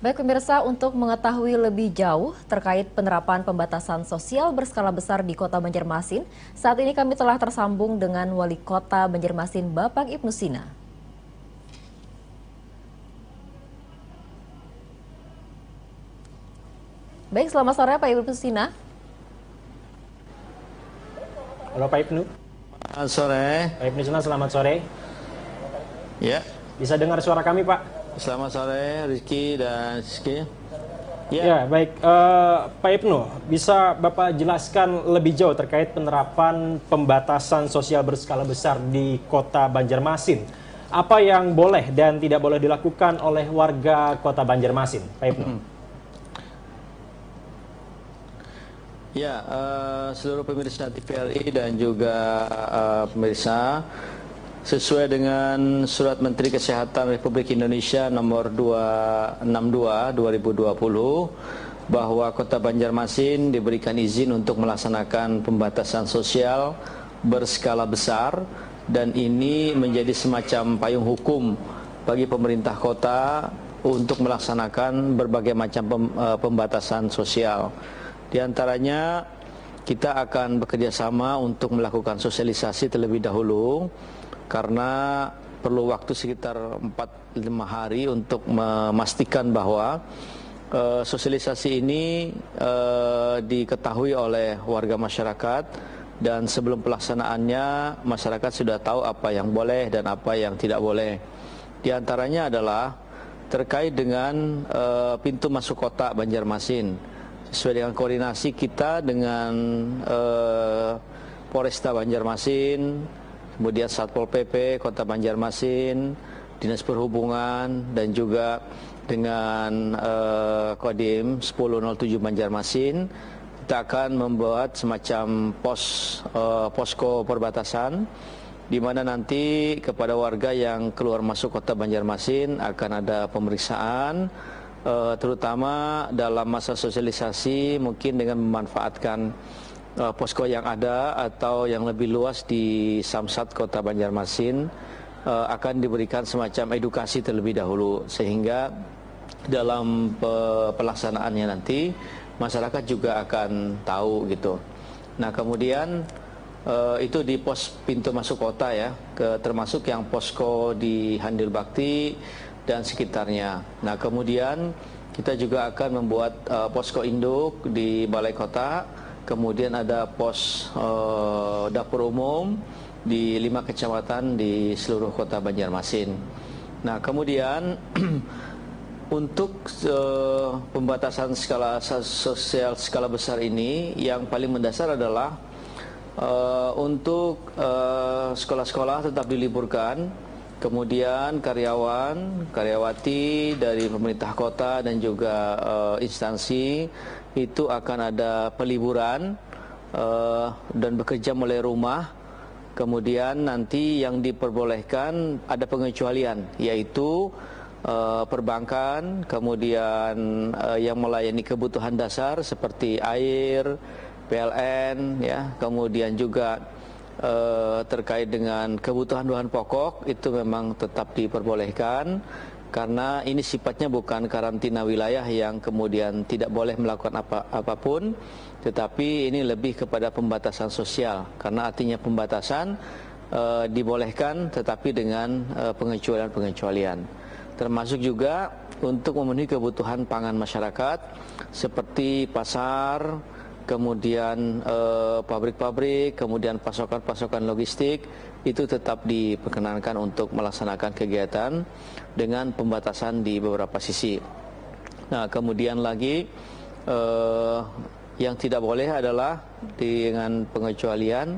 Baik pemirsa, untuk mengetahui lebih jauh terkait penerapan pembatasan sosial berskala besar di Kota Banjarmasin, saat ini kami telah tersambung dengan Wali Kota Banjarmasin, Bapak Ibnu Sina. Baik, selamat sore Pak Ibnu Sina. Halo Pak Ibnu. Selamat sore. Pak Ibnu Sina, selamat sore. Ya, Bisa dengar suara kami Pak? selamat sore Rizky dan Rizky. Ya, baik. Pak Ibnu, bisa Bapak jelaskan lebih jauh terkait penerapan pembatasan sosial berskala besar di Kota Banjarmasin? Apa yang boleh dan tidak boleh dilakukan oleh warga Kota Banjarmasin, Pak Ibnu? Ya, seluruh pemirsa TVRI dan juga pemirsa, sesuai dengan Surat Menteri Kesehatan Republik Indonesia nomor 262/2020 bahwa Kota Banjarmasin diberikan izin untuk melaksanakan pembatasan sosial berskala besar, dan ini menjadi semacam payung hukum bagi pemerintah kota untuk melaksanakan berbagai macam pembatasan sosial. Di antaranya kita akan bekerja sama untuk melakukan sosialisasi terlebih dahulu, karena perlu waktu sekitar 4-5 hari untuk memastikan bahwa sosialisasi ini diketahui oleh warga masyarakat, dan sebelum pelaksanaannya masyarakat sudah tahu apa yang boleh dan apa yang tidak boleh. Di antaranya adalah terkait dengan pintu masuk kota Banjarmasin. Sesuai dengan koordinasi kita dengan Polresta Banjarmasin, kemudian Satpol PP Kota Banjarmasin, Dinas Perhubungan, dan juga dengan Kodim 1007 Banjarmasin, kita akan membuat semacam posko perbatasan, di mana nanti kepada warga yang keluar masuk Kota Banjarmasin akan ada pemeriksaan, terutama dalam masa sosialisasi, mungkin dengan memanfaatkan posko yang ada atau yang lebih luas di Samsat Kota Banjarmasin, akan diberikan semacam edukasi terlebih dahulu, sehingga dalam pelaksanaannya nanti masyarakat juga akan tahu gitu. Nah, kemudian itu di pos pintu masuk kota ya, termasuk yang posko di Handil Bakti dan sekitarnya. Nah, kemudian kita juga akan membuat posko induk di Balai Kota, kemudian ada pos dapur umum di 5 kecamatan di seluruh Kota Banjarmasin. Nah, kemudian untuk pembatasan skala sosial skala besar ini, yang paling mendasar adalah untuk sekolah-sekolah tetap diliburkan. Kemudian karyawan, karyawati dari pemerintah kota dan juga instansi itu akan ada peliburan dan bekerja mulai rumah. Kemudian nanti yang diperbolehkan ada pengecualian, yaitu perbankan, kemudian yang melayani kebutuhan dasar seperti air, PLN, ya, kemudian juga terkait dengan kebutuhan bahan pokok itu memang tetap diperbolehkan, karena ini sifatnya bukan karantina wilayah yang kemudian tidak boleh melakukan apapun, tetapi ini lebih kepada pembatasan sosial, karena artinya pembatasan dibolehkan tetapi dengan pengecualian-pengecualian, termasuk juga untuk memenuhi kebutuhan pangan masyarakat seperti pasar, kemudian pabrik-pabrik, kemudian pasokan-pasokan logistik, itu tetap diperkenankan untuk melaksanakan kegiatan dengan pembatasan di beberapa sisi. Nah, kemudian lagi yang tidak boleh adalah dengan pengecualian,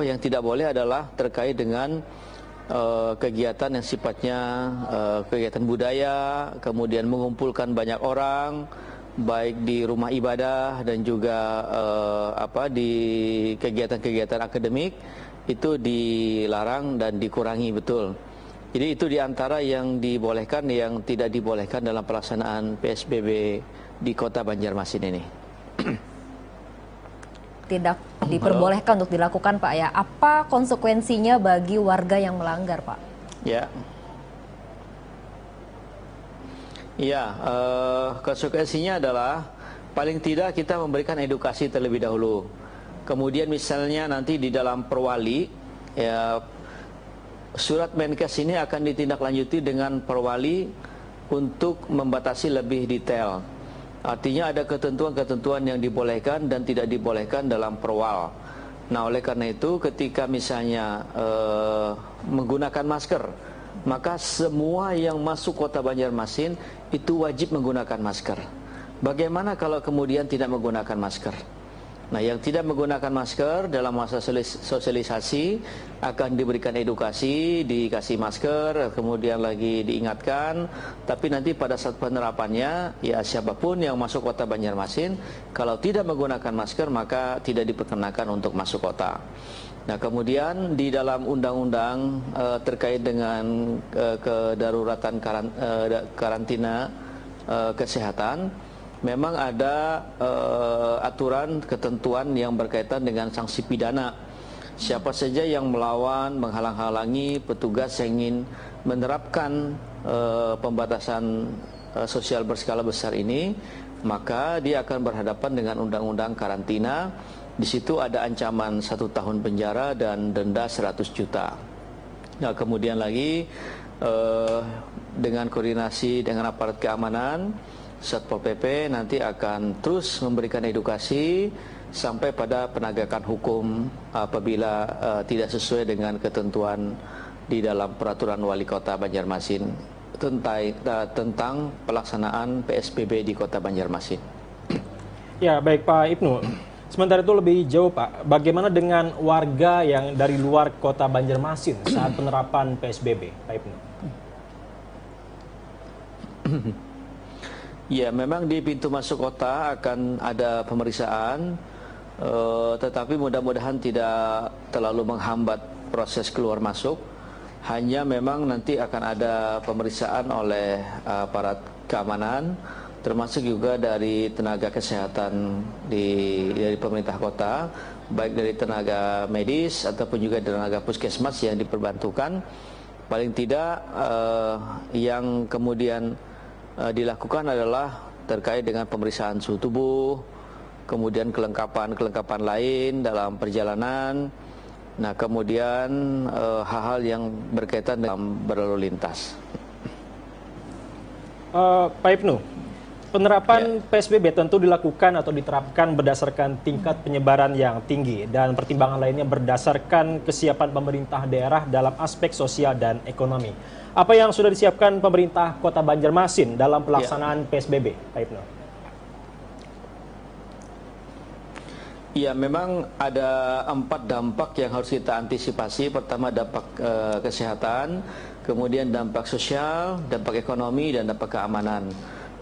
yang tidak boleh adalah terkait dengan kegiatan yang sifatnya kegiatan budaya, kemudian mengumpulkan banyak orang, baik di rumah ibadah dan juga di kegiatan-kegiatan akademik, itu dilarang dan dikurangi betul. Jadi itu diantara yang dibolehkan, yang tidak dibolehkan dalam pelaksanaan PSBB di Kota Banjarmasin ini. Tidak diperbolehkan untuk dilakukan Pak ya. Apa konsekuensinya bagi warga yang melanggar Pak? Ya. Ya, konsekuensinya adalah paling tidak kita memberikan edukasi terlebih dahulu. Kemudian misalnya nanti di dalam perwali, ya, surat Menkes ini akan ditindaklanjuti dengan perwali untuk membatasi lebih detail. Artinya ada ketentuan-ketentuan yang dibolehkan dan tidak dibolehkan dalam perwal. Nah, oleh karena itu ketika misalnya menggunakan masker, maka semua yang masuk kota Banjarmasin itu wajib menggunakan masker. Bagaimana kalau kemudian tidak menggunakan masker? Nah, yang tidak menggunakan masker dalam masa sosialisasi akan diberikan edukasi, dikasih masker, kemudian lagi diingatkan. Tapi nanti pada saat penerapannya, ya siapapun yang masuk kota Banjarmasin, kalau tidak menggunakan masker maka tidak diperkenakan untuk masuk kota. Nah, kemudian di dalam undang-undang terkait dengan kedaruratan karantina kesehatan, memang ada aturan ketentuan yang berkaitan dengan sanksi pidana. Siapa saja yang melawan, menghalang-halangi petugas yang ingin menerapkan pembatasan sosial berskala besar ini, maka dia akan berhadapan dengan undang-undang karantina. Di situ ada ancaman 1 tahun penjara dan denda 100 juta. Nah, kemudian lagi dengan koordinasi dengan aparat keamanan, Satpol PP nanti akan terus memberikan edukasi sampai pada penegakan hukum apabila tidak sesuai dengan ketentuan di dalam peraturan wali kota Banjarmasin tentang pelaksanaan PSBB di kota Banjarmasin. Ya, baik Pak Ibnu. Sementara itu lebih jauh Pak, bagaimana dengan warga yang dari luar kota Banjarmasin saat penerapan PSBB, Pak Ibnu? Ya, memang di pintu masuk kota akan ada pemeriksaan, tetapi mudah-mudahan tidak terlalu menghambat proses keluar masuk. Hanya memang nanti akan ada pemeriksaan oleh aparat keamanan, termasuk juga dari tenaga kesehatan dari pemerintah kota, baik dari tenaga medis ataupun juga tenaga puskesmas yang diperbantukan. Paling tidak yang kemudian dilakukan adalah terkait dengan pemeriksaan suhu tubuh, kemudian kelengkapan lain dalam perjalanan. Nah, kemudian hal-hal yang berkaitan dengan berlalu lintas. Pak Ibnu, penerapan PSBB tentu dilakukan atau diterapkan berdasarkan tingkat penyebaran yang tinggi dan pertimbangan lainnya berdasarkan kesiapan pemerintah daerah dalam aspek sosial dan ekonomi. Apa yang sudah disiapkan pemerintah Kota Banjarmasin dalam pelaksanaan PSBB, Pak Ibnu? Ya, memang ada 4 dampak yang harus kita antisipasi. Pertama, dampak kesehatan, kemudian dampak sosial, dampak ekonomi, dan dampak keamanan.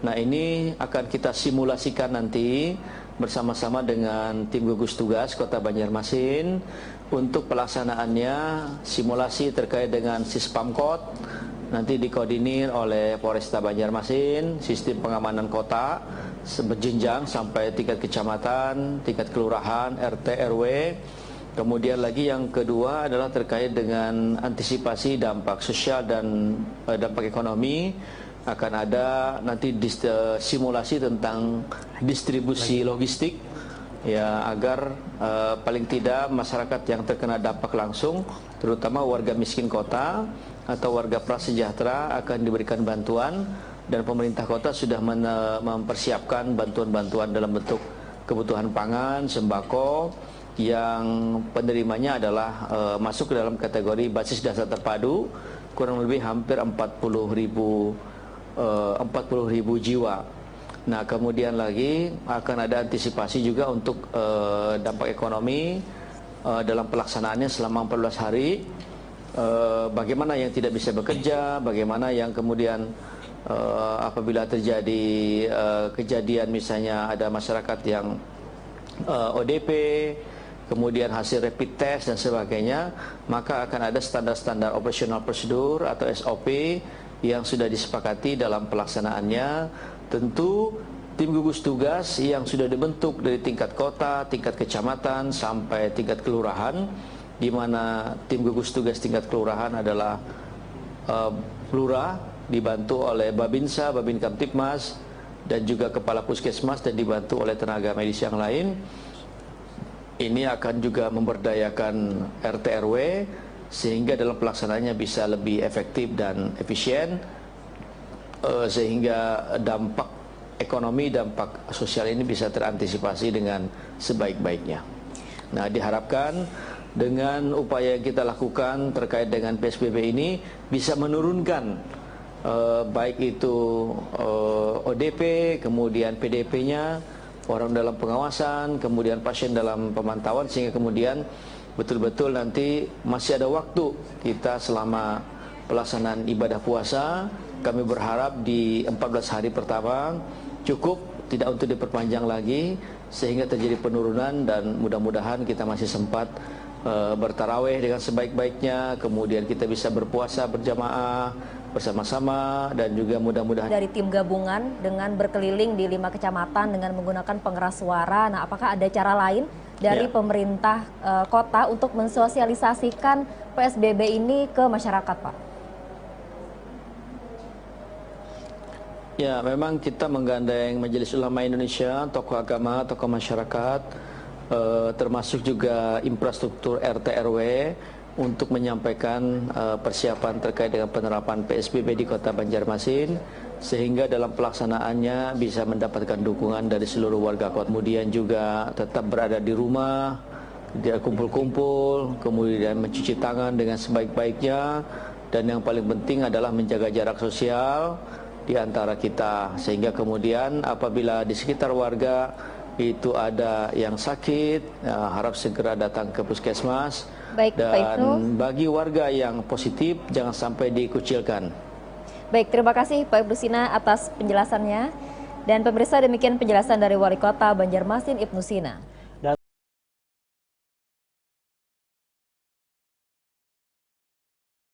Nah, ini akan kita simulasikan nanti bersama-sama dengan tim gugus tugas Kota Banjarmasin untuk pelaksanaannya. Simulasi terkait dengan Sispamkot nanti dikoordinir oleh Polresta Banjarmasin, sistem pengamanan kota berjenjang sampai tingkat kecamatan, tingkat kelurahan, RT, RW. Kemudian lagi yang kedua adalah terkait dengan antisipasi dampak sosial dan dampak ekonomi. Akan ada nanti simulasi tentang distribusi logistik, ya, agar paling tidak masyarakat yang terkena dampak langsung, terutama warga miskin kota atau warga prasejahtera, akan diberikan bantuan, dan pemerintah kota sudah mempersiapkan bantuan-bantuan dalam bentuk kebutuhan pangan, sembako, yang penerimanya adalah masuk ke dalam kategori basis dasar terpadu, kurang lebih hampir 40.000 jiwa. Nah, kemudian lagi akan ada antisipasi juga untuk dampak ekonomi dalam pelaksanaannya selama 14 hari. Bagaimana yang tidak bisa bekerja, bagaimana yang kemudian apabila terjadi kejadian misalnya ada masyarakat yang ODP, kemudian hasil rapid test dan sebagainya, maka akan ada standar-standar operasional prosedur atau SOP yang sudah disepakati dalam pelaksanaannya. Tentu tim gugus tugas yang sudah dibentuk dari tingkat kota, tingkat kecamatan sampai tingkat kelurahan, di mana tim gugus tugas tingkat kelurahan adalah lurah, dibantu oleh Babinsa, Babin Kamtipmas, dan juga Kepala Puskesmas, dan dibantu oleh tenaga medis yang lain. Ini akan juga memberdayakan RT RW sehingga dalam pelaksanaannya bisa lebih efektif dan efisien, sehingga dampak ekonomi, dampak sosial ini bisa terantisipasi dengan sebaik-baiknya. Nah, diharapkan dengan upaya yang kita lakukan terkait dengan PSBB ini bisa menurunkan baik itu ODP, kemudian PDP-nya, orang dalam pengawasan, kemudian pasien dalam pemantauan, sehingga kemudian betul-betul nanti masih ada waktu kita selama pelaksanaan ibadah puasa. Kami berharap di 14 hari pertama cukup, tidak untuk diperpanjang lagi, sehingga terjadi penurunan dan mudah-mudahan kita masih sempat bertarawih dengan sebaik-baiknya, kemudian kita bisa berpuasa berjamaah bersama-sama, dan juga mudah-mudahan Dari tim gabungan dengan berkeliling di 5 kecamatan dengan menggunakan pengeras suara. Nah, apakah ada cara lain dari pemerintah kota untuk mensosialisasikan PSBB ini ke masyarakat, Pak? Ya, memang kita menggandeng Majelis Ulama Indonesia, tokoh agama, tokoh masyarakat, termasuk juga infrastruktur RT RW untuk menyampaikan persiapan terkait dengan penerapan PSBB di Kota Banjarmasin, sehingga dalam pelaksanaannya bisa mendapatkan dukungan dari seluruh warga kota. Kemudian juga tetap berada di rumah, dia kumpul-kumpul, kemudian mencuci tangan dengan sebaik-baiknya, dan yang paling penting adalah menjaga jarak sosial di antara kita, sehingga kemudian apabila di sekitar warga itu ada yang sakit, harap segera datang ke puskesmas. Baik, Pak Ibnu. Dan bagi warga yang positif jangan sampai dikucilkan. Baik, terima kasih Pak Ibnu Sina atas penjelasannya. Dan pemirsa, demikian penjelasan dari Wali Kota Banjarmasin Ibnu Sina.